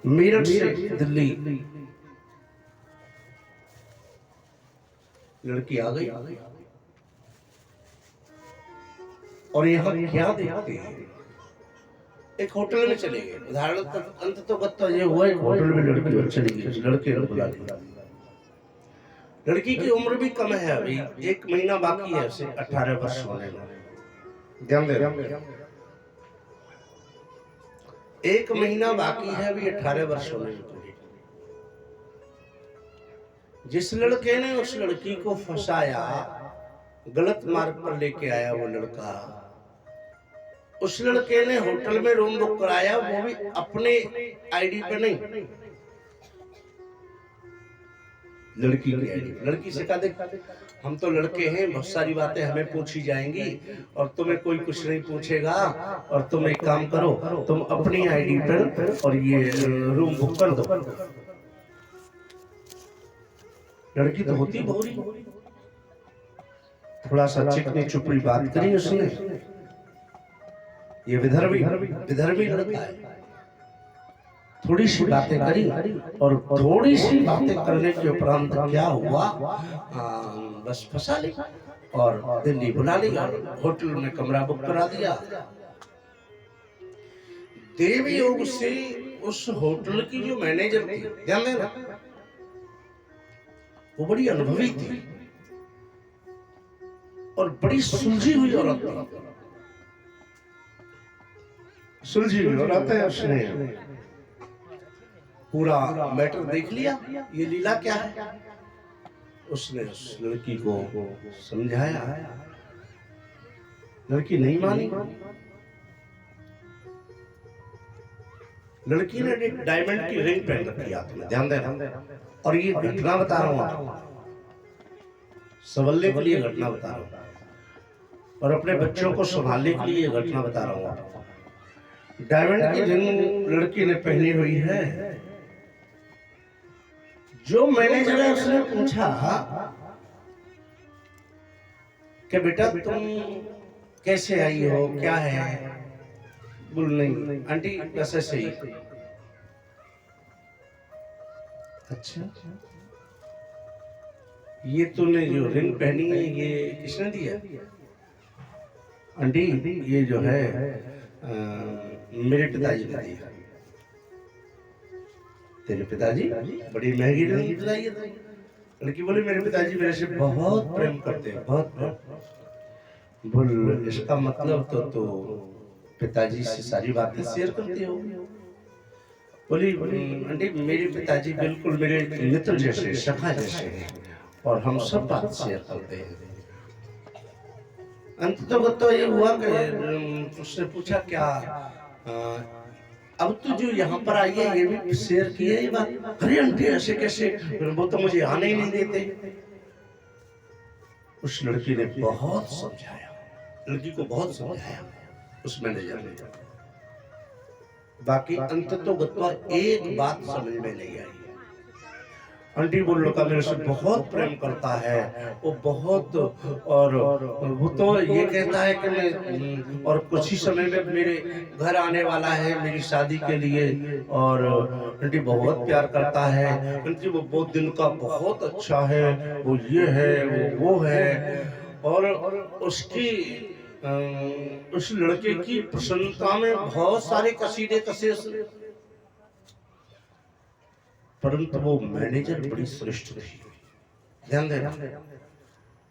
मेरठ से दिल्ली लड़की आ गई और यहाँ क्या देखते हैं, एक होटल में चले गए। उदाहरण अंत तो गत्ता ये हुआ, एक होटल में लड़की और चली गई, लड़के ने बुला लिया। लड़की की उम्र भी कम है, अभी 1 महीना बाकी है उसे 18 वर्ष होने में। ध्यान दे, 1 महीना बाकी है अभी 18 वर्ष होने में। जिस लड़के ने उस लड़की को फंसाया, गलत मार्ग पर लेके आया, वो लड़का, उस लड़के ने होटल में रूम बुक कराया, वो भी अपने आईडी पे नहीं, लड़की की आईडी। लड़की से कहा, देख हम तो लड़के हैं, बहुत सारी बातें हमें पूछी जाएंगी और तुम्हें कोई कुछ नहीं पूछेगा, और तुम एक काम करो, तुम अपनी आईडी पर और ये रूम बुक कर दो। लड़की तो होती भौरी, थोड़ा सा चिकनी चुपड़ी बात करी उसने। ये विदर्भी लड़का है, थोड़ी सी बातें करी और थोड़ी सी बातें करने के उपरांत क्या हुआ, बस फंसा ली और दिल्ली बुला ली और होटल में कमरा बुक करा दिया। देव योग से उस होटल की जो मैनेजर थी, ध्यान देना, वो बड़ी अनुभवी थी और बड़ी सुलझी हुई औरत थी। सुलझी हुई औरत है, उसने पूरा मैटर देख लिया, ये लीला क्या है। उसने उस लड़की को समझाया, लड़की नहीं मानी। लड़की ने एक डायमंड की रिंग पहन रखी हाथ में, ध्यान देना, और ये घटना बता रहा हूं, संभलने के लिए घटना बता रहा हूं और अपने बच्चों को संभालने के लिए घटना बता रहा हूं। डायमंड की रिंग लड़की ने पहनी हुई है। जो मैनेजर है उसने पूछा कि बेटा तुम कैसे आई हो, क्या है? बोल नहीं आंटी, बस ऐसे ही। अच्छा, ये तूने जो रिंग पहनी है ये किसने दिया? आंटी ये जो है मेरे पिताजी ने दिया। तेरे पिताजी? बड़ी महंगी रिंग दिलाई है। लड़की बोली, मेरे पिताजी मेरे से बहुत प्रेम करते हैं, बहुत प्रेम। बोल, इसका मतलब तो पिताजी से सारी बातें शेयर करते हो? बोली, आंटी मेरे पिताजी बिल्कुल मेरे मित्र जैसे, सखा जैसे हैं और हम सब बात शेयर करते हैं। अंत तो ये हुआ कि उसने पूछा, क्या अब तो जो यहाँ पर आई है ये भी शेयर की है ये बात? अरे आंटी ऐसे कैसे, वो तो मुझे आने ही नहीं देते। उस लड़की ने बहुत समझाया, लड़की को बहुत समझाया उस मैनेजर ने। बाकी अंत तो गत्वा एक बात समझ में नहीं आई। आंटी वो लड़का मेरे से बहुत प्रेम करता है, वो बहुत, और वो तो ये कहता है कि मैं, और कुछ ही समय में मेरे घर आने वाला है मेरी शादी के लिए, और आंटी बहुत प्यार करता है। आंटी वो बहुत दिन का बहुत अच्छा है, वो ये है वो है, और उसकी उस लड़के की प्रसन्नता में बहुत सारे कसीदे कसे, परंतु वो मैनेजर बड़ी श्रेष्ठ थी। ध्यान देना,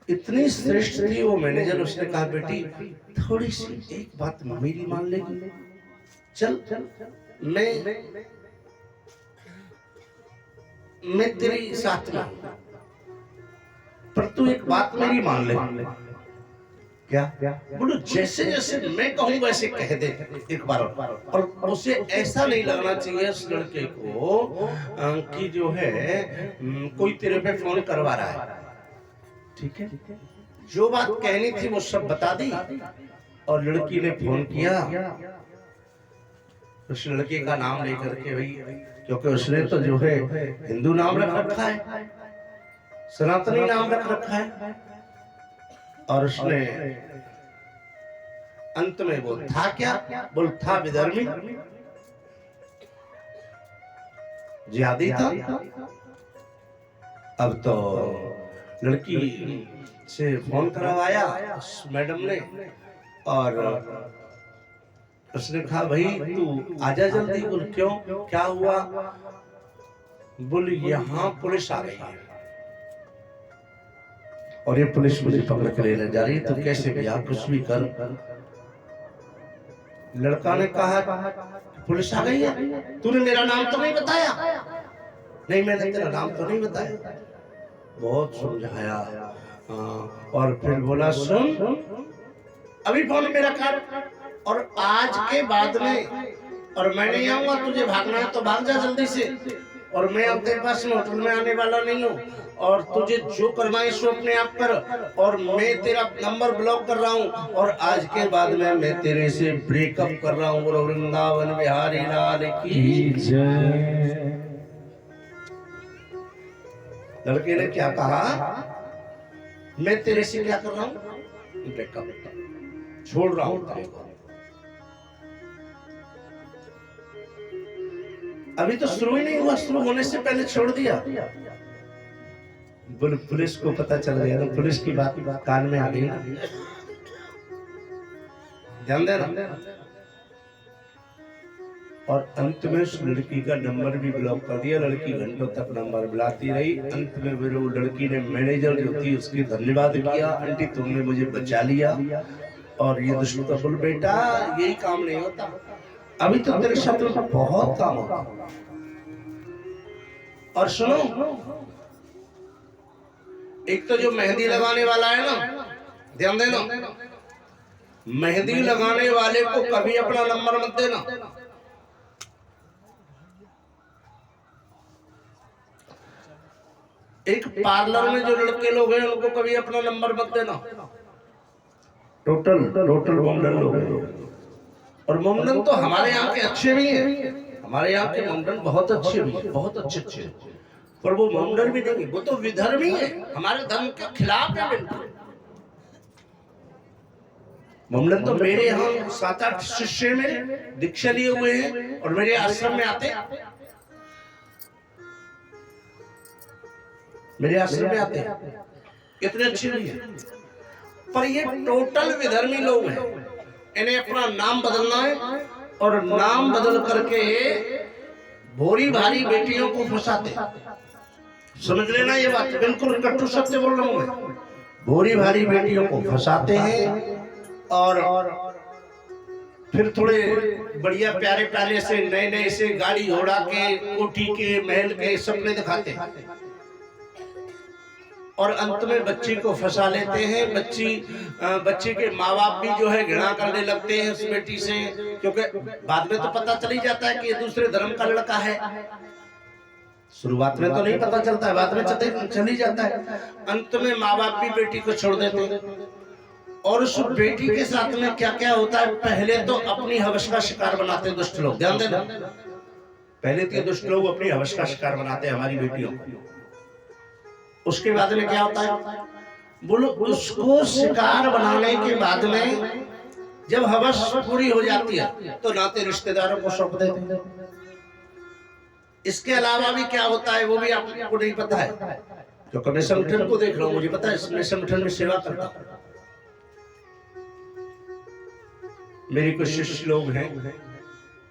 इतनी श्रेष्ठ थी वो मैनेजर। उसने कहा, बेटी थोड़ी सी एक बात मेरी मान लेगी? चल मैं तेरी साथ में, पर तू एक बात मेरी मान ले। क्या? बोलो, जैसे जैसे मैं कहूँ वैसे कह दे एक बार, और उसे ऐसा नहीं लगना चाहिए उस लड़के को कि जो है कोई तेरे पे फोन करवा रहा है। ठीक है, जो बात कहनी थी वो सब बता दी। और लड़की ने फोन किया, उस लड़के का नाम लेकर के, भाई क्योंकि उसने तो जो है हिंदू नाम रख रखा है, सनातनी नाम रख रखा है, और उसने अंत में वो था क्या? बोल, था विधर्मी। जिहादी था। अब तो लड़की से फोन करवाया उस मैडम ने और उसने कहा भाई तू आजा जल्दी। बोल क्यों, क्या हुआ? बोल यहाँ पुलिस आ गई है और ये पुलिस मुझे पकड़ कर लेने जा रही है, तो कैसे भैया कुछ भी कर। लड़का ने कहा पुलिस आ गई है, तूने मेरा नाम तो नहीं बताया? नहीं मैंने तेरा नाम तो नहीं बताया। बहुत समझाया और फिर बोला सुन अभी फोन मेरा काट और आज के बाद में और मैं नहीं आऊंगा, तुझे भागना है तो भाग जा जल्दी से, और मैं अब तेरे पास में होटल में आने वाला नहीं हूँ, और तुझे जो करना है सो अपने आप कर, और मैं तेरा नंबर ब्लॉक कर रहा हूँ, और आज के बाद में मैं तेरे से ब्रेकअप कर रहा हूँ। और वृंदावन बिहारी लाल की जय। लड़के ने क्या कहा, मैं तेरे से क्या कर रहा हूँ, ब्रेकअप, छोड़ रहा हूँ तेरे को। अभी तो शुरू ही नहीं हुआ, शुरू होने से पहले छोड़ दिया। बोले पुलिस को पता चल गया ना, पुलिस की बात कान में आ गई ना, ध्यान देना। और अंत में उस लड़की का नंबर भी ब्लॉक कर दिया। लड़की घंटों तक नंबर बुलाती रही। अंत में फिर वो लड़की ने मैनेजर जो थी उसकी धन्यवाद किया, आंटी तुमने मुझे बचा लिया। और ये दुष्ट तो बोल बेटा यही काम नहीं होता, अभी तो तेरे साथ बहुत काम होगा। और सुनो, एक तो जो मेहंदी लगाने वाला है ना, ध्यान देना, मेहंदी लगाने वाले को कभी अपना नंबर मत देना। एक पार्लर में जो लड़के लोग हैं उनको कभी अपना नंबर मत देना। टोटल मोमडन लोग हैं। और मोमडन तो हमारे यहाँ के अच्छे भी हैं, हमारे यहाँ के मोमडन बहुत अच्छे भी हैं, बहुत अच्छे, पर वो मोमडन भी नहीं, वो तो विधर्मी है, हमारे धर्म के खिलाफ है बिल्कुल। मोमडन तो मेरे यहाँ 7-8 शिष्य में दीक्षा लिए हुए हैं और मेरे आश्रम में आते, मेरे आश्रम में आते कितने अच्छे भी हैं। पर ये टोटल विधर्मी लोग हैं, इन्हें अपना नाम बदलना है और नाम बदल करके भोरी भारी बेटियों को फंसाते। समझ लेना ये बात, बिल्कुल कट्टू सत्य बोल रहा हूं मैं। भोरी भारी बेटियों को फंसाते हैं और फिर थोड़े बढ़िया प्यारे प्यारे से नए से गाड़ी घोड़ा के, कोठी के, महल के सपने दिखाते हैं और अंत में बच्ची को फंसा लेते हैं। बच्चे के माँ बाप भी जो है घृणा करने लगते हैं उस बेटी से, क्योंकि बाद में तो पता चल ही जाता है कि ये दूसरे धर्म का लड़का है। शुरुआत में तो नहीं पता चलता है, बाद में चल ही जाता है। अंत में माँ बाप भी बेटी को छोड़ देते हैं और उस बेटी के साथ में क्या क्या होता है, पहले तो अपनी हवस का शिकार बनाते हैं दुष्ट लोग। ध्यान देना, पहले तो दुष्ट लोग अपनी हवस का शिकार बनाते हैं हमारी बेटियों को। उसके बाद में क्या होता है, बोलो उसको शिकार बनाने के बाद में जब हवस पूरी हो जाती है तो नाते रिश्तेदारों को सौंप देते हैं। इसके अलावा भी क्या होता है वो भी आपको नहीं पता है, क्योंकि मैं संगठन को देख रहा हूँ, मुझे पता है, मैं संगठन में सेवा करता हूँ। मेरे कुछ शिष्य लोग हैं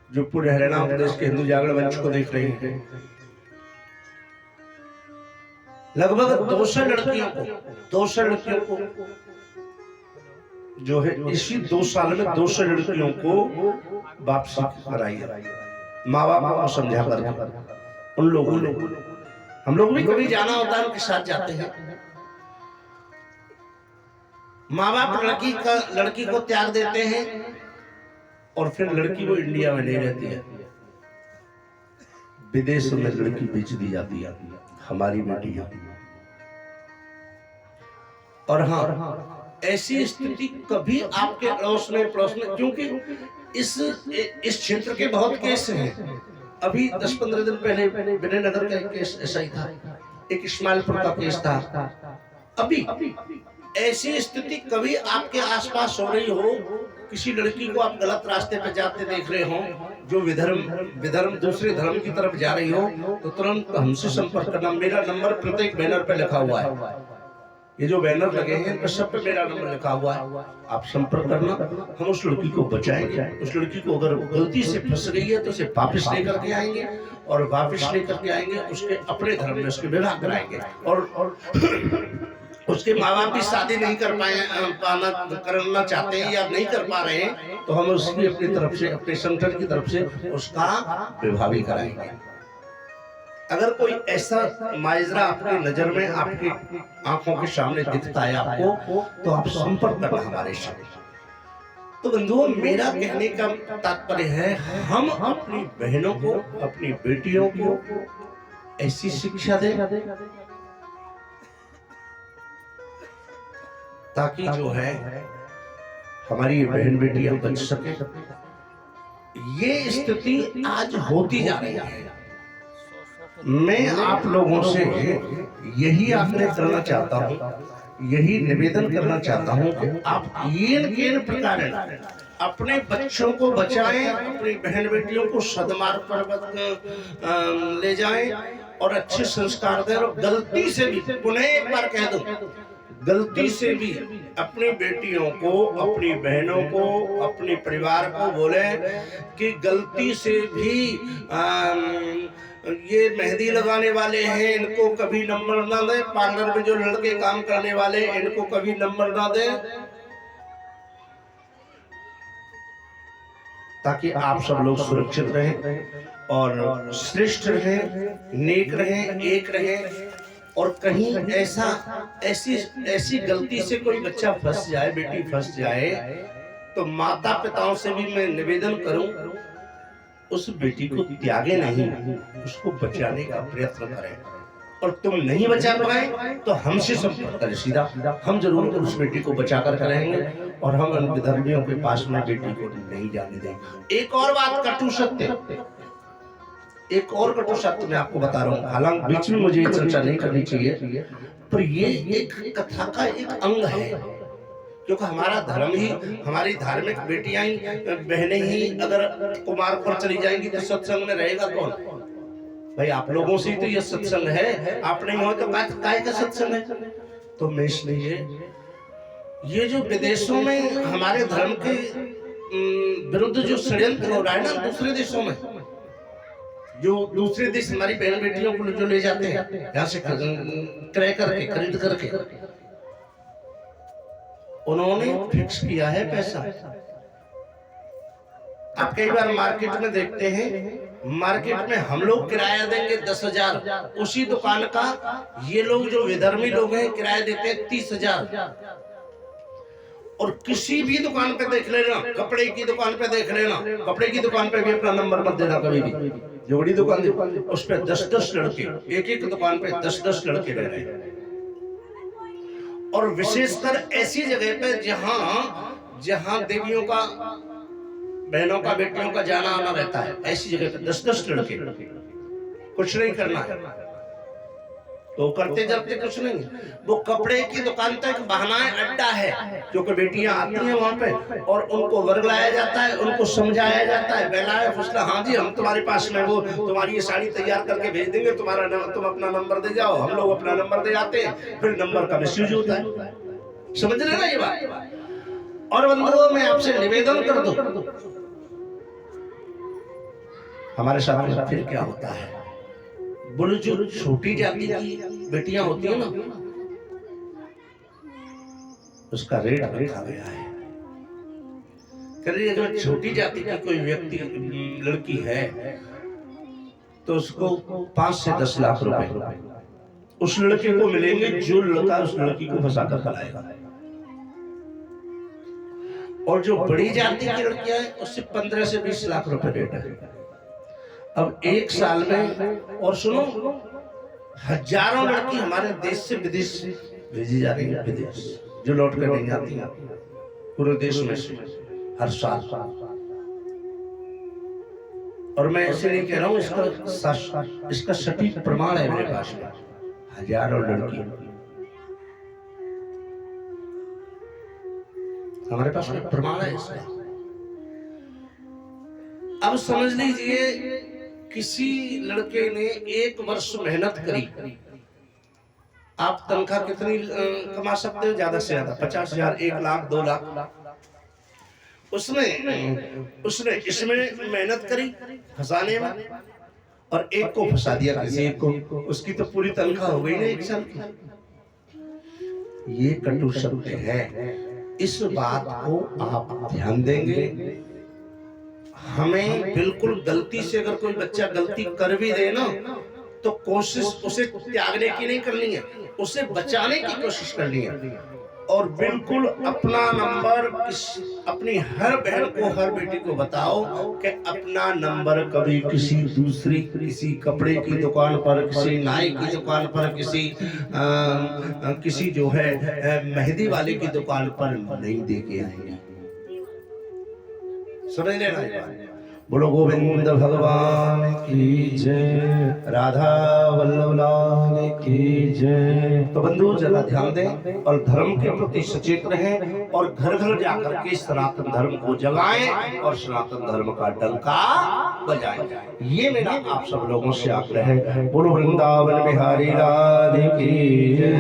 जो पूरे हरियाणा प्रदेश के हिंदू जागरण मंच को देख रहे हैं। लगभग 200 लड़कियों को जो है इसी 2 साल में 200 लड़कियों को वापसी कराई है, माँ बाप को समझा कर। उन लोगों ने, हम लोग भी कभी जाना होता है उनके साथ जाते हैं। माँ बाप लड़की को त्याग देते हैं और फिर लड़की को इंडिया में नहीं रहती है, विदेश में लड़की बेच दी जाती है, हमारी बेटी है। और हाँ, ऐसी स्थिति कभी आपके अड़ोस में क्योंकि इस क्षेत्र के बहुत केस हैं। अभी 10-15 दिन पहले विनयनगर का एक केस ऐसा ही था, एक इस्माइलपुर का केस था। अभी ऐसी स्थिति कभी आपके आसपास हो रही हो, किसी लड़की को आप गलत रास्ते पे जाते देख रहे हो, जो विधर्म दूसरे धर्म की तरफ जा रही हो तो तुरंत हमसे संपर्क करना। मेरा नंबर प्रत्येक बैनर पे लिखा हुआ है, ये जो बैनर लगे हैं इन पर सब पे मेरा नंबर लिखा हुआ है, आप संपर्क करना। हम उस लड़की को बचाएंगे। उस लड़की को अगर गलती से फंस गई है तो उसे वापस लेकर के आएंगे, और वापस लेकर के आएंगे उसके अपने धर्म में उसके विवाह कराएंगे। और उसके माँ बाप भी शादी नहीं करना चाहते हैं या नहीं कर पा रहे हैं, तो हम उसकी अपनी तरफ से, अपने संगठन की तरफ से उसका विवाह भी कराएंगे। अगर कोई ऐसा माजरा आपकी नजर में, आपकी आंखों के सामने दिखता है आपको, तो आप संपर्क करना हमारे साथ। तो बंधुओं, मेरा कहने का तात्पर्य है, हम अपनी बहनों को, अपनी बेटियों को ऐसी शिक्षा दें ताकि जो है हमारी बहन बेटियां बच सके। ये स्थिति आज होती जा रही है। मैं आप लोगों से यही आग्रह करना चाहता हूँ, यही निवेदन करना चाहता हूँ कि आप ये प्रकार अपने बच्चों को बचाएं, अपनी बहन बेटियों को सदमार्ग पर ले जाएं और अच्छे संस्कार दें। और गलती से भी, पुनः एक बार कह दूं, गलती से भी अपनी बेटियों को, अपनी बहनों को, अपने परिवार को बोले कि गलती से भी ये मेहंदी लगाने वाले हैं, इनको कभी नंबर ना दे। पार्लर में जो लड़के काम करने वाले, इनको कभी नंबर ना दे, ताकि आप सब लोग सुरक्षित रहें और श्रेष्ठ रहें, नेक रहें, एक रहें। और कहीं ऐसी गलती से कोई बच्चा फंस जाए, बेटी फंस जाए, तो माता पिताओं से भी मैं निवेदन करूं, उस बेटी को त्यागे नहीं, उसको बचाने का प्रयत्न करें। और तुम नहीं बचा पाए तो हमसे संपर्क करें सीधा, हम जरूर उस बेटी को बचाकर करेंगे और हम उन विधर्मियों के पास में बेटी को नहीं जाने देंगे। एक और बात, कटु सत्य, एक और कटु सत्य मैं आपको बता रहा हूँ, हालांकि बीच में मुझे चर्चा नहीं करनी चाहिए, पर ये एक कथा का एक अंग है, क्योंकि हमारा धर्म ही, हमारी धार्मिक बेटियां ही, बहनें ही अगर कुमार पर चली जाएंगी तो सत्संग में रहेगा कौन? भाई आप लोगों से तो ये सत्संग है, आप नहीं हो तो काय का सत्संग है? तो मैं इसलिए ये जो विदेशों में हमारे धर्म के विरुद्ध जो षड्यंत्र हो रहा है ना, दूसरे देशों में, जो दूसरे देश हमारी बहन बेटियों को जो ले जाते हैं यहाँ से क्रय करके, खरीद करके, उन्होंने फिक्स किया है पैसा। आप कई बार मार्केट में देखते हैं, मार्केट में हम लोग किराया देंगे 10,000, उसी दुकान का ये लोग जो विधर्मी लोग हैं किराया देते हैं 30,000। और किसी भी दुकान पे देख लेना, कपड़े की दुकान पे देख लेना, कपड़े की दुकान पे भी अपना नंबर मत देना कभी भी। जो बड़ी दुकान उस पे 10-10 लड़के, एक दुकान पे 10-10 लड़के रह रहे हैं। और विशेषकर ऐसी जगह पे जहां देवियों का, बहनों का, बेटियों का जाना आना रहता है, ऐसी जगह पे 10-10 लड़के, कुछ नहीं करना है तो करते जलते कुछ नहीं। वो कपड़े की दुकान तक बहाना है, अड्डा है, क्योंकि बेटियां आती हैं वहां पे और उनको वर्गलाया जाता है, उनको समझाया जाता है, बहलाया फुसला, हाँ जी हम तुम्हारे पास में वो तुम्हारी ये साड़ी तैयार करके भेज देंगे, तुम अपना नंबर दे जाओ, हम लोग अपना नंबर दे जाते हैं, फिर नंबर का मिसयूज होता है। समझ रहे ना ये बात? और बंधुओं, मैं आपसे निवेदन कर दूं, हमारे साथ फिर क्या होता है, बोलो जो छोटी जाति की बेटियां होती है ना, उसका रेट रखा गया है। करिए अगर छोटी जाति की कोई व्यक्ति, लड़की है, तो उसको 5 से 10 लाख रुपए उस लड़के को मिलेंगे जो लड़का उस लड़की को फंसा कर लाएगा। और जो बड़ी जाति की लड़कियां हैं उससे 15 से 20 लाख रुपए रेट है। अब एक साल में, और सुनो, हजारों लड़की हमारे देश से विदेश भेजी जा रही है, विदेश जो लौट कर नहीं आती हैं पूरे देश में से हर साल। और मैं ऐसे नहीं कह रहा हूं, इसका सटीक प्रमाण है मेरे पास में, हजारों लड़की हमारे पास में प्रमाण है इसका। अब समझ लीजिए किसी लड़के ने 1 वर्ष मेहनत करी, आप तनख्वाह कितनी कमा सकते हो? ज्यादा से ज्यादा 50,000, 1 लाख, 2 लाख। उसने इसमें मेहनत करी फंसाने में, और एक को फंसा दिया किसी एक को, उसकी तो पूरी तनख्वाह हो गई ना 1 साल की। ये कटु सत्य है। इस बात को आप ध्यान देंगे। हमें बिल्कुल गलती से अगर कोई बच्चा गलती कर भी दे ना, तो कोशिश उसे त्यागने की नहीं करनी है, उसे बचाने की कोशिश करनी है। और बिल्कुल अपना नंबर अपनी हर बहन को, हर बेटी को बताओ कि अपना नंबर कभी किसी कपड़े की दुकान पर, किसी नाई की दुकान पर, किसी जो है मेहंदी वाले की दुकान पर नहीं दे के आएंगे। समझ लेना। बोलो गोविंद भगवान की जय, राधा वल्लभ लाल की जय। तो बंधु जरा ध्यान दें और धर्म के प्रति सचेत रहें, और घर घर जाकर के सनातन धर्म को जगाएं और सनातन धर्म का डंका बजाएं। ये मेरा आप सब लोगों से आग्रह है। बोलो वृंदावन बिहारी लाल की जय।